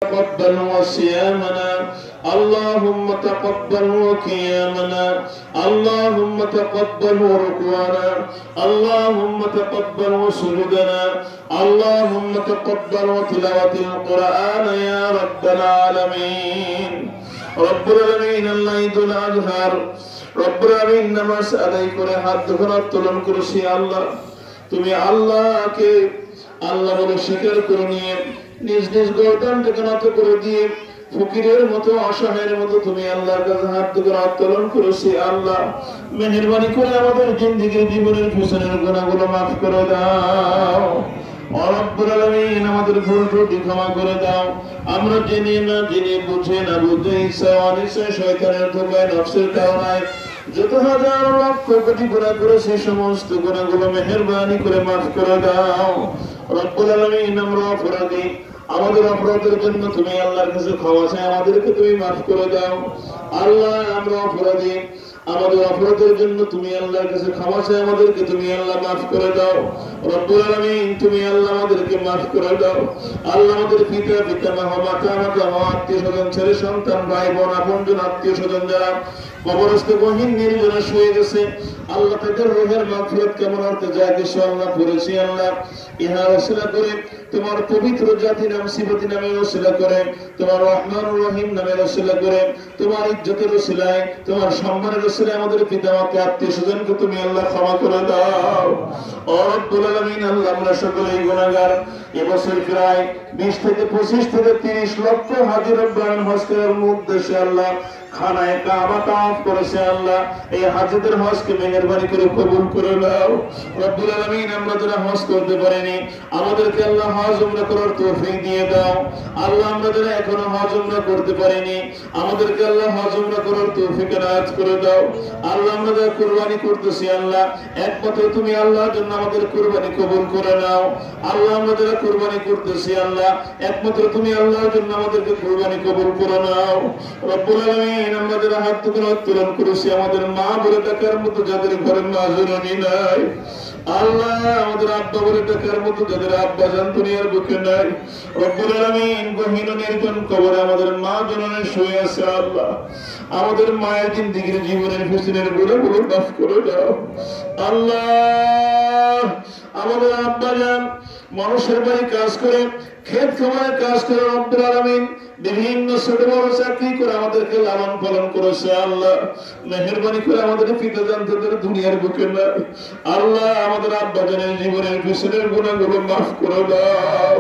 تقبل وصيامنا اللهم تقبل قيامنا اللهم تقبل ركوعنا اللهم تقبل سجودنا اللهم تقبل تلاوة القرآن يا رب العالمين رب العالمين الله ঈদুল আজহার রব العالمين নামাজ আদায় করে হাত দুখানা উত্তোলন করেছি আল্লাহ তুমি আল্লাহকে আল্লাহ বলে স্বীকার করে নিয়ে নিজ নিজ গর্দানটাকে নত করে দিয়ে ফকিরের মতো অসহায়ের মতো তুমি আল্লাহর কাছে হাত দুখানা উত্তোলন করেছি আল্লাহ মেহেরবানি করে আমাদের জিন্দেগীর জীবনের পিছনের গুনাহগুলো মাফ করে দাও রব্বুল আলামিন আমাদের ভুল ত্রুটি ক্ষমা করে দাও আমরা জেনে না জেনে বুঝে না বুঝে ইচ্ছা অনিচ্ছা শয়তানের ধোঁকায় নফসের কারণে যত হাজার লক্ষ কোটি গুনাহ করেছি সমস্ত গুনাহগুলো মেহেরবানি করে মাফ করে দাও রব্বুল আলামিন আমরা অপরাধী আমাদের অপরাধের জন্য তুমি আল্লাহর কাছে ক্ষমা চাই আমাদেরকে তুমি মাফ করে দাও আল্লাহ আমরা অপরাধী আমাদের অপরাধের জন্য তুমি আল্লাহর কাছে ক্ষমা চাই আমাদেরকে তুমি আল্লাহ মাফ করে দাও রব্বুল আলামিন তুমি আল্লাহ আমাদেরকে মাফ করে দাও আল্লাহ আমাদের পিতা পিতামহ মাতা আত্মীয় স্বজন ছেলে সন্তান ভাই বোন আপনজন আত্মীয় স্বজন যারা কবরস্থ গহীন নির্জনে শুয়ে গেছে আল্লাহ তাদের রূহের মাগফিরাত কামনার্থে যা কিছু আল্লাহ করেছি আল্লাহ ইহা ওসিলা করে তোমার পবিত্র জাতি নাম সিফাতি নামে ওসিলা করে তোমার রহমানুর রহিম নামে ওসিলা করে তোমার ইজ্জতের ওসিলায় তোমার সম্মানের ওসিলায় আমাদের পিতামাতা আত্মীয় স্বজনকে তুমি আল্লাহ ক্ষমা করে দাও ও রব্বুল আলামিন আল্লাহ আমরা সকলেই গুনাহগার এবছর প্রায় 20 থেকে 25 থেকে 30 লক্ষ হাজী রব্বান হজ করার উদ্দেশ্যে আল্লাহ খানায়ে কাবা তাওয়াফ করেছে আল্লাহ এই হাজীদের হজকে মেহেরবানি করে কবুল করে নাও রব্বুল আলামিন আমরা যারা হজ করতে পারিনি আমাদেরকে আল্লাহ হজ উমরা করার তৌফিক দিয়ে দাও আল্লাহ আমরা যারা এখনো হজ উমরা করতে পারিনি আমাদেরকে আল্লাহ হজ উমরা করার তৌফিক এনায়েত করে দাও আল্লাহ আমরা যারা কুরবানি করতেছি আল্লাহ একমাত্র তুমি আল্লাহর জন্য আমাদের কুরবানি কবুল করে নাও আল্লাহ আমরা যারা কুরবানি করতেছি আল্লাহ একমাত্র তুমি আল্লাহর জন্য আমাদেরকে কুরবানি কবুল করে নাও রব্বুল আলামিন আমরা যারা হাত দুখানা উত্তোলন করেছি আমাদের মা বলে ডাকার মতো যাদের ঘরে মা জননী নাই আল্লাহ আমাদের আব্বা বলে ডাকার মতো যাদের আব্বা জান দুনিয়ার বুকে নাই রব্বুল আলামিন গহীন নির্জন কবরে আমাদের মা জননী শুয়ে আছে আল্লাহ আমাদের মায়ের জিন্দেগীর জীবনের পিছনের গুনাহগুলো মাফ করে দাও আল্লাহ আমাদের আব্বা জান মানুষের বাড়ি কাজ করে ক্ষেত খামারে কাজ করে রব্বুল আলামিন বিভিন্ন ছোট বড় চাকরি করে আমাদেরকে লালন পালন করেছে আল্লাহ মেহেরবানি করে আমাদের পিতা জানতাদের দুনিয়ার বুকে নাই আল্লাহ আমাদের আব্বা জানের জীবনের পিছনের গুনাহগুলো মাফ করে দাও